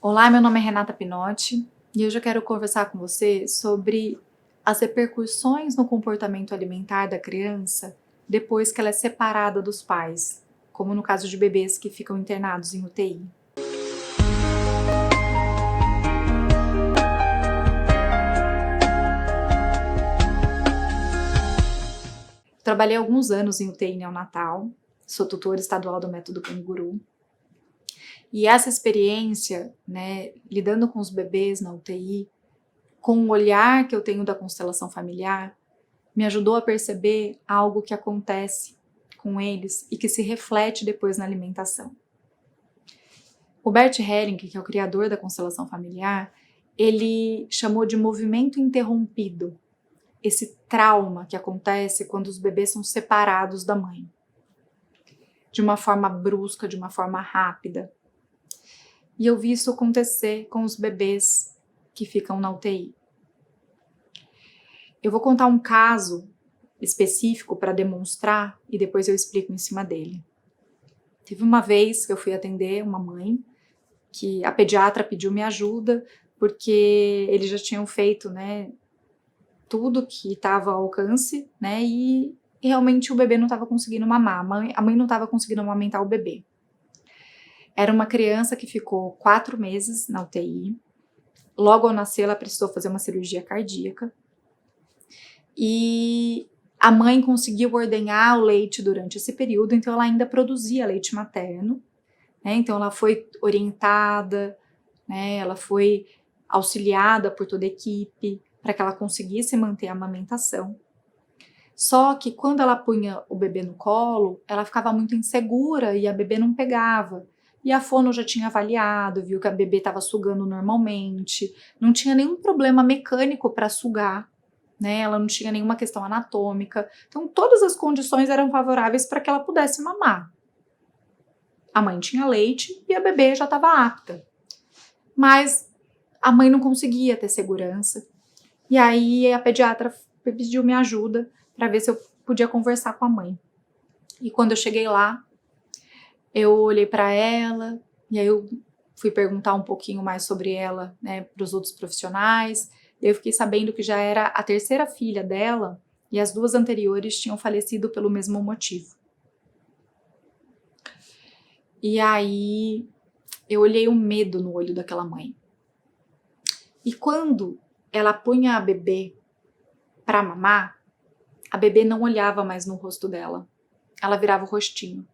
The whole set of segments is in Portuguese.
Olá, meu nome é Renata Pinotti e hoje eu quero conversar com você sobre as repercussões no comportamento alimentar da criança depois que ela é separada dos pais, como no caso de bebês que ficam internados em UTI. Trabalhei alguns anos em UTI neonatal, sou tutora estadual do Método Canguru. E essa experiência, lidando com os bebês na UTI, com o olhar que eu tenho da constelação familiar, me ajudou a perceber algo que acontece com eles e que se reflete depois na alimentação. O Bert Helling, que é o criador da constelação familiar, ele chamou de movimento interrompido esse trauma que acontece quando os bebês são separados da mãe. De uma forma brusca, de uma forma rápida. E eu vi isso acontecer com os bebês que ficam na UTI. Eu vou contar um caso específico para demonstrar e depois eu explico em cima dele. Teve uma vez que eu fui atender uma mãe que a pediatra pediu minha ajuda porque eles já tinham feito, tudo que estava ao alcance, e realmente o bebê não estava conseguindo mamar, a mãe não estava conseguindo amamentar o bebê. Era uma criança que ficou 4 meses na UTI. Logo ao nascer, ela precisou fazer uma cirurgia cardíaca. E a mãe conseguiu ordenhar o leite durante esse período, então ela ainda produzia leite materno. Então ela foi orientada, ela foi auxiliada por toda a equipe para que ela conseguisse manter a amamentação. Só que quando ela punha o bebê no colo, ela ficava muito insegura e a bebê não pegava. E a fono já tinha avaliado, viu que a bebê estava sugando normalmente, não tinha nenhum problema mecânico para sugar, ela não tinha nenhuma questão anatômica. Então todas as condições eram favoráveis para que ela pudesse mamar. A mãe tinha leite e a bebê já estava apta. Mas a mãe não conseguia ter segurança. E aí a pediatra pediu minha ajuda para ver se eu podia conversar com a mãe. E quando eu cheguei lá, eu olhei para ela, e aí eu fui perguntar um pouquinho mais sobre ela, para os outros profissionais. E eu fiquei sabendo que já era a 3ª filha dela, e as 2 anteriores tinham falecido pelo mesmo motivo. E aí eu olhei o medo no olho daquela mãe. E quando ela punha a bebê para mamar, a bebê não olhava mais no rosto dela. Ela virava o rostinho.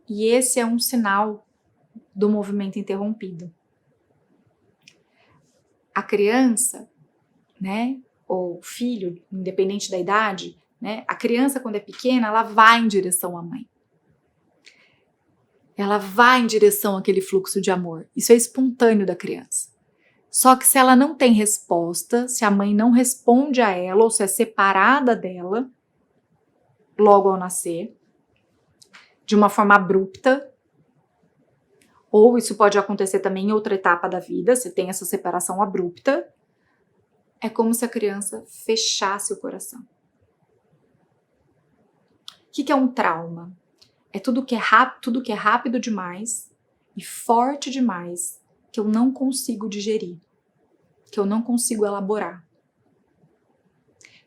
E esse é um sinal do movimento interrompido. A criança, ou filho, independente da idade, a criança quando é pequena, ela vai em direção à mãe. Ela vai em direção àquele fluxo de amor. Isso é espontâneo da criança. Só que se ela não tem resposta, se a mãe não responde a ela, ou se é separada dela, logo ao nascer, de uma forma abrupta, ou isso pode acontecer também em outra etapa da vida, se tem essa separação abrupta, é como se a criança fechasse o coração. O que é um trauma? É tudo que é rápido demais e forte demais que eu não consigo digerir, que eu não consigo elaborar.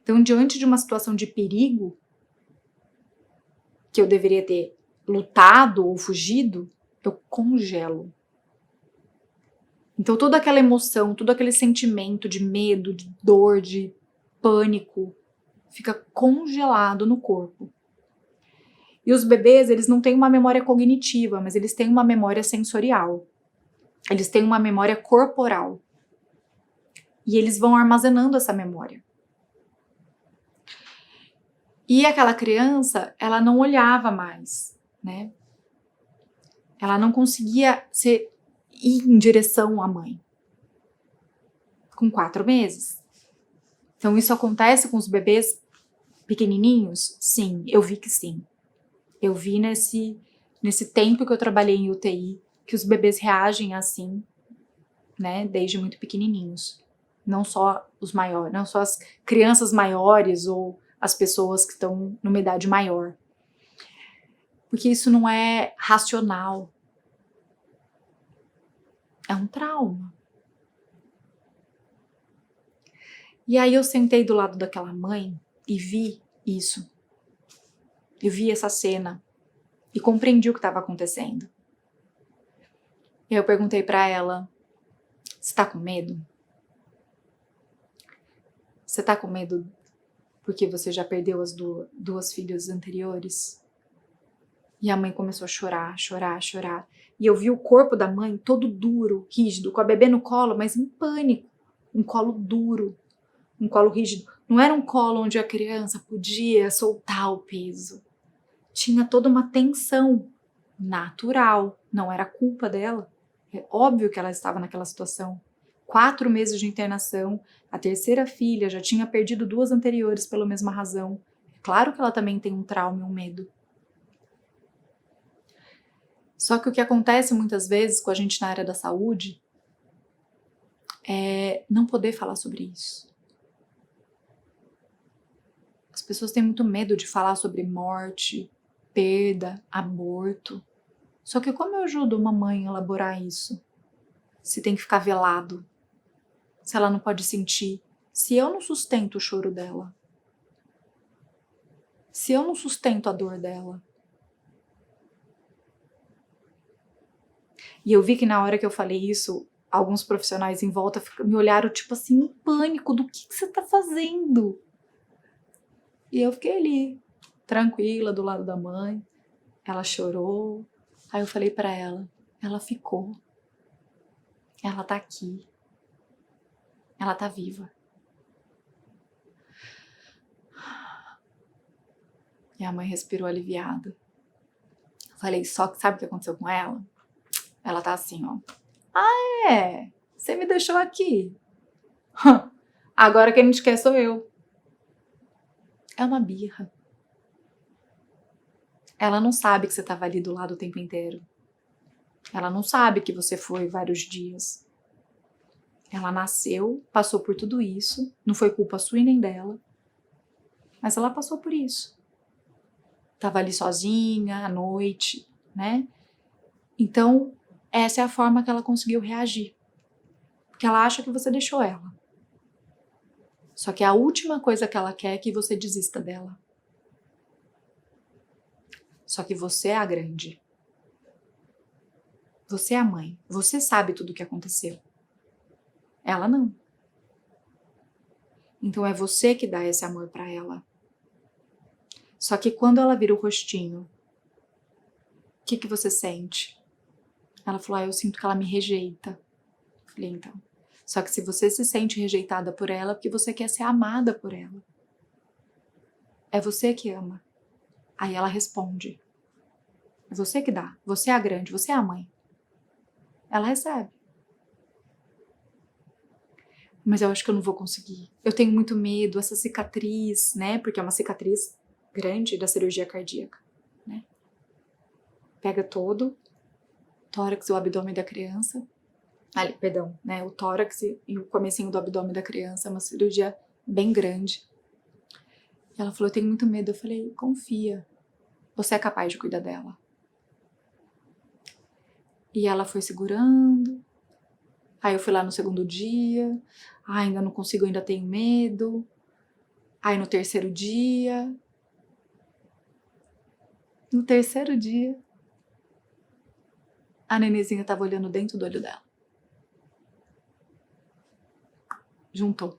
Então, diante de uma situação de perigo, que eu deveria ter lutado ou fugido, eu congelo. Então toda aquela emoção, todo aquele sentimento de medo, de dor, de pânico, fica congelado no corpo. E os bebês, eles não têm uma memória cognitiva, mas eles têm uma memória sensorial. Eles têm uma memória corporal. E eles vão armazenando essa memória. E aquela criança, ela não olhava mais, Ela não conseguia ir em direção à mãe. Com 4 meses. Então isso acontece com os bebês pequenininhos? Sim, eu vi que sim. Eu vi nesse tempo que eu trabalhei em UTI, que os bebês reagem assim, desde muito pequenininhos. Não só os maiores, não só as crianças maiores ou as pessoas que estão numa idade maior. Porque isso não é racional. É um trauma. E aí eu sentei do lado daquela mãe e vi isso. Eu vi essa cena e compreendi o que estava acontecendo. E eu perguntei para ela: você tá com medo? Você tá com medo porque você já perdeu as duas filhas anteriores? E a mãe começou a chorar, chorar, chorar. E eu vi o corpo da mãe todo duro, rígido, com a bebê no colo, mas em pânico. Um colo duro, um colo rígido. Não era um colo onde a criança podia soltar o peso. Tinha toda uma tensão natural, não era culpa dela. É óbvio que ela estava naquela situação. 4 meses de internação, a terceira filha já tinha perdido 2 anteriores pela mesma razão. É claro que ela também tem um trauma e um medo. Só que o que acontece muitas vezes com a gente na área da saúde é não poder falar sobre isso. As pessoas têm muito medo de falar sobre morte, perda, aborto. Só que como eu ajudo uma mãe a elaborar isso? Se tem que ficar velado, se ela não pode sentir, se eu não sustento o choro dela, se eu não sustento a dor dela. E eu vi que na hora que eu falei isso, alguns profissionais em volta me olharam tipo assim, em pânico, do que você tá fazendo? E eu fiquei ali, tranquila, do lado da mãe. Ela chorou. Aí eu falei pra ela ficou. Ela tá aqui. Ela tá viva. E a mãe respirou aliviada. Eu falei, só que sabe o que aconteceu com ela? Ela tá assim, ó. Ah, é? Você me deixou aqui. Agora quem não te quer sou eu. É uma birra. Ela não sabe que você tava ali do lado o tempo inteiro. Ela não sabe que você foi vários dias. Ela nasceu, passou por tudo isso. Não foi culpa sua e nem dela. Mas ela passou por isso. Tava ali sozinha, à noite, né? Então, essa é a forma que ela conseguiu reagir. Porque ela acha que você deixou ela. Só que a última coisa que ela quer é que você desista dela. Só que você é a grande. Você é a mãe. Você sabe tudo o que aconteceu. Ela não. Então é você que dá esse amor pra ela. Só que quando ela vira o rostinho, o que você sente? Ela falou, eu sinto que ela me rejeita. Falei, então. Só que se você se sente rejeitada por ela, é porque você quer ser amada por ela. É você que ama. Aí ela responde. É você que dá. Você é a grande, você é a mãe. Ela recebe. Mas eu acho que eu não vou conseguir. Eu tenho muito medo, essa cicatriz, né? Porque é uma cicatriz grande da cirurgia cardíaca, né? Pega todo o tórax e o abdômen da criança. Ali, perdão, né? O tórax e o comecinho do abdômen da criança, é uma cirurgia bem grande. E ela falou, eu tenho muito medo. Eu falei, confia. Você é capaz de cuidar dela. E ela foi segurando. Aí eu fui lá no segundo dia. Ainda não consigo, ainda tenho medo. Aí no terceiro dia. No terceiro dia, a nenenzinha tava olhando dentro do olho dela. Juntou.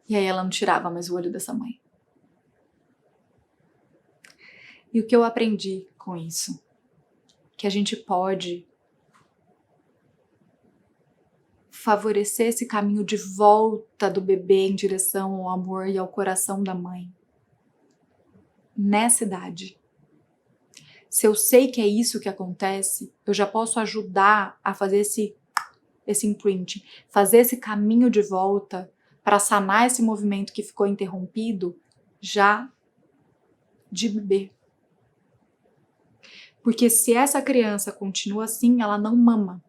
E aí ela não tirava mais o olho dessa mãe. E o que eu aprendi com isso? Que a gente pode favorecer esse caminho de volta do bebê em direção ao amor e ao coração da mãe. Nessa idade. Se eu sei que é isso que acontece, eu já posso ajudar a fazer esse imprinting, fazer esse caminho de volta para sanar esse movimento que ficou interrompido já de bebê. Porque se essa criança continua assim, ela não mama.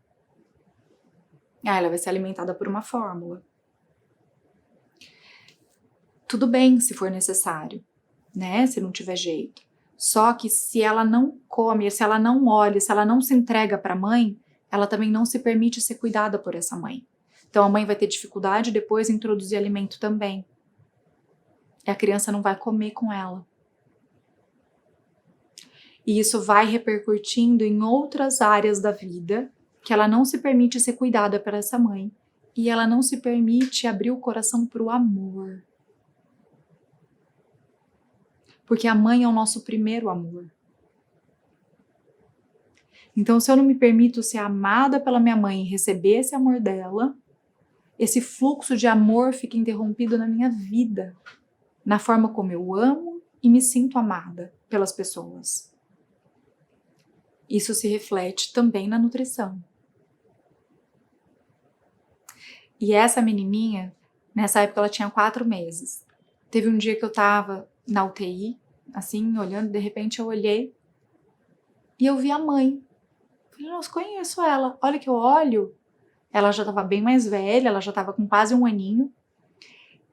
Ela vai ser alimentada por uma fórmula. Tudo bem se for necessário, né? Se não tiver jeito. Só que se ela não come, se ela não olha, se ela não se entrega para a mãe, ela também não se permite ser cuidada por essa mãe. Então a mãe vai ter dificuldade depois em introduzir alimento também. E a criança não vai comer com ela. E isso vai repercutindo em outras áreas da vida, que ela não se permite ser cuidada por essa mãe. E ela não se permite abrir o coração para o amor. Porque a mãe é o nosso primeiro amor. Então, se eu não me permito ser amada pela minha mãe e receber esse amor dela, esse fluxo de amor fica interrompido na minha vida, na forma como eu amo e me sinto amada pelas pessoas. Isso se reflete também na nutrição. E essa menininha, nessa época ela tinha 4 meses. Teve um dia que eu tava na UTI, assim, olhando, de repente eu olhei e eu vi a mãe. Falei, nossa, conheço ela. Olha que eu olho, ela já tava bem mais velha, ela já tava com quase 1 aninho.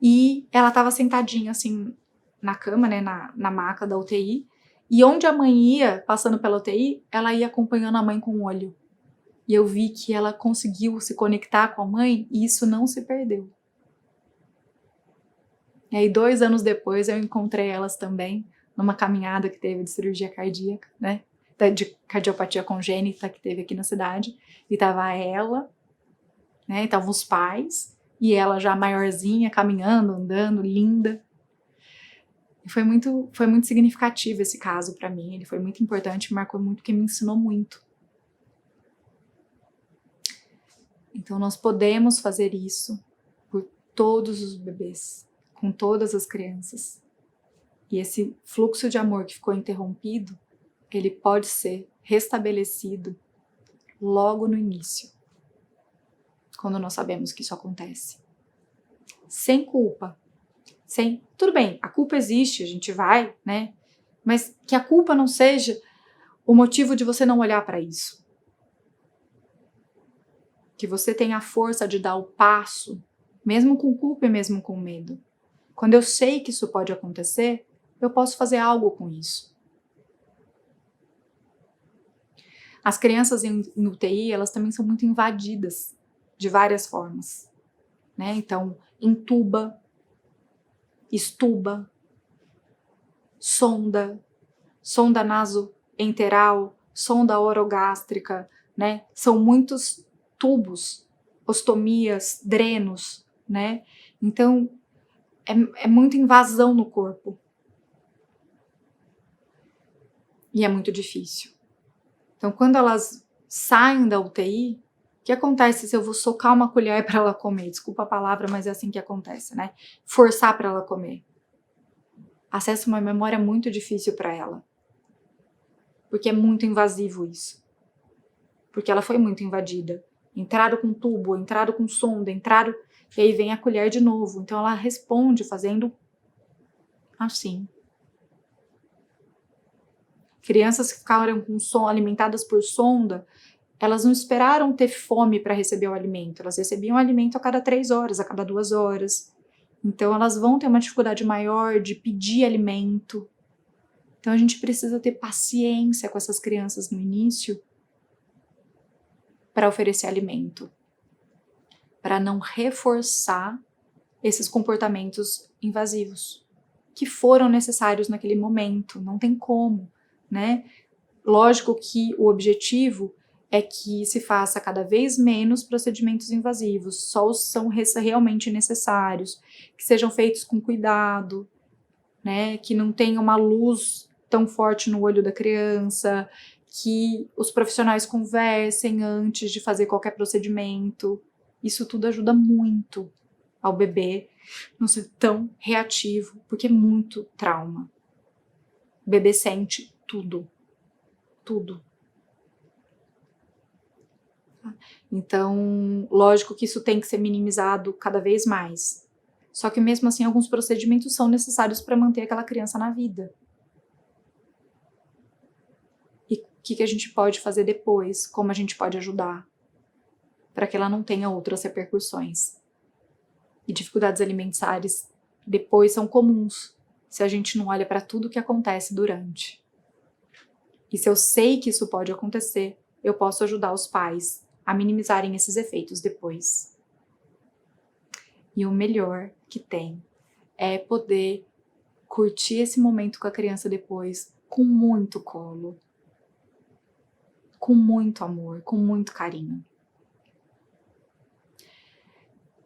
E ela tava sentadinha, assim, na cama, né, na maca da UTI. E onde a mãe ia, passando pela UTI, ela ia acompanhando a mãe com o olho. E eu vi que ela conseguiu se conectar com a mãe e isso não se perdeu. E aí 2 anos depois eu encontrei elas também numa caminhada que teve de cirurgia cardíaca, né? De cardiopatia congênita que teve aqui na cidade. E tava ela, né? Estavam os pais e ela já maiorzinha, caminhando, andando, linda. E foi muito significativo esse caso para mim. Ele foi muito importante, me marcou muito, porque me ensinou muito. Então nós podemos fazer isso por todos os bebês, com todas as crianças. E esse fluxo de amor que ficou interrompido, ele pode ser restabelecido logo no início, quando nós sabemos que isso acontece. Sem culpa. Tudo bem, a culpa existe, a gente vai, né? Mas que a culpa não seja o motivo de você não olhar para isso. Que você tenha a força de dar o passo, mesmo com culpa e mesmo com medo. Quando eu sei que isso pode acontecer, eu posso fazer algo com isso. As crianças em UTI, elas também são muito invadidas de várias formas, né? Então, entuba, estuba, sonda nasoenteral, sonda orogástrica, né? São muitos tubos, ostomias, drenos, né? Então, é muita invasão no corpo. E é muito difícil. Então, quando elas saem da UTI, o que acontece se eu vou socar uma colher para ela comer? Desculpa a palavra, mas é assim que acontece, né? Forçar para ela comer. Acessa uma memória muito difícil para ela. Porque é muito invasivo isso. Porque ela foi muito invadida. Entraram com tubo, entraram com sonda, entraram... E aí vem a colher de novo. Então ela responde fazendo assim. Crianças que ficaram com alimentadas por sonda, elas não esperaram ter fome para receber o alimento. Elas recebiam o alimento a cada 3 horas, a cada 2 horas. Então elas vão ter uma dificuldade maior de pedir alimento. Então a gente precisa ter paciência com essas crianças no início para oferecer alimento, para não reforçar esses comportamentos invasivos que foram necessários naquele momento, não tem como, né? Lógico que o objetivo é que se faça cada vez menos procedimentos invasivos, só os são realmente necessários, que sejam feitos com cuidado, né? Que não tenha uma luz tão forte no olho da criança, que os profissionais conversem antes de fazer qualquer procedimento. Isso tudo ajuda muito ao bebê não ser tão reativo, porque é muito trauma. O bebê sente tudo. Tudo. Então, lógico que isso tem que ser minimizado cada vez mais. Só que mesmo assim, alguns procedimentos são necessários para manter aquela criança na vida. E o que a gente pode fazer depois? Como a gente pode ajudar? Para que ela não tenha outras repercussões. E dificuldades alimentares depois são comuns, se a gente não olha para tudo que acontece durante. E se eu sei que isso pode acontecer, eu posso ajudar os pais a minimizarem esses efeitos depois. E o melhor que tem é poder curtir esse momento com a criança depois com muito colo, com muito amor, com muito carinho.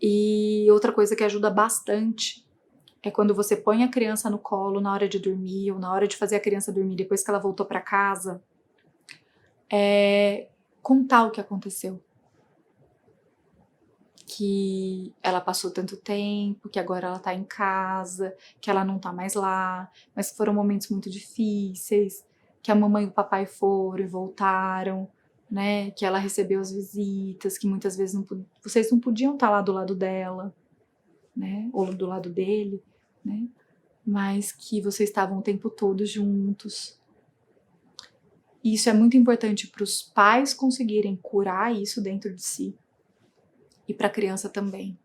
E outra coisa que ajuda bastante é quando você põe a criança no colo na hora de dormir ou na hora de fazer a criança dormir depois que ela voltou para casa, contar o que aconteceu. Que ela passou tanto tempo, que agora ela tá em casa, que ela não tá mais lá, mas foram momentos muito difíceis, que a mamãe e o papai foram e voltaram, né? Que ela recebeu as visitas, que muitas vezes vocês não podiam estar lá do lado dela, né? Ou do lado dele, né? Mas que vocês estavam o tempo todo juntos. E isso é muito importante para os pais conseguirem curar isso dentro de si. E para a criança também.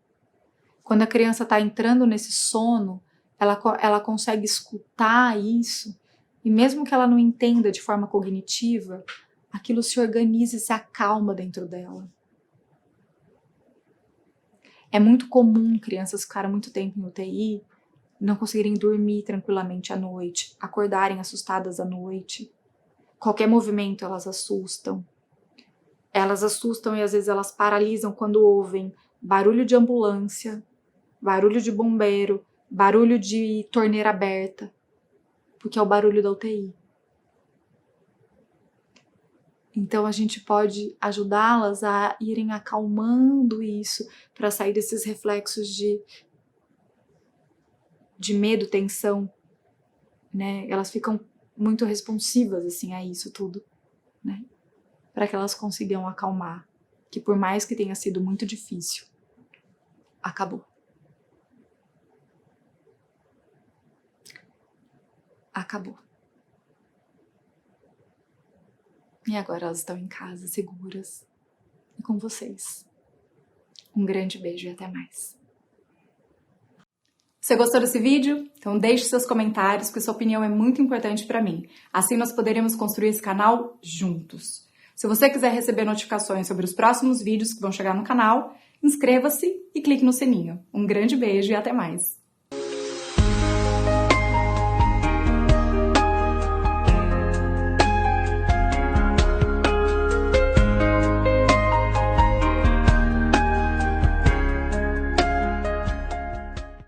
Quando a criança está entrando nesse sono, ela consegue escutar isso, e mesmo que ela não entenda de forma cognitiva, aquilo se organiza e se acalma dentro dela. É muito comum crianças ficarem muito tempo em UTI, não conseguirem dormir tranquilamente à noite, acordarem assustadas à noite. Qualquer movimento elas assustam. Elas assustam e às vezes elas paralisam quando ouvem barulho de ambulância, barulho de bombeiro, barulho de torneira aberta, porque é o barulho da UTI. Então a gente pode ajudá-las a irem acalmando isso para sair desses reflexos de medo, tensão, né? Elas ficam muito responsivas assim a isso tudo, né? Para que elas consigam acalmar, que por mais que tenha sido muito difícil, acabou. Acabou. E agora elas estão em casa, seguras, e com vocês. Um grande beijo e até mais. Você gostou desse vídeo? Então deixe seus comentários, porque sua opinião é muito importante para mim. Assim nós poderemos construir esse canal juntos. Se você quiser receber notificações sobre os próximos vídeos que vão chegar no canal, inscreva-se e clique no sininho. Um grande beijo e até mais!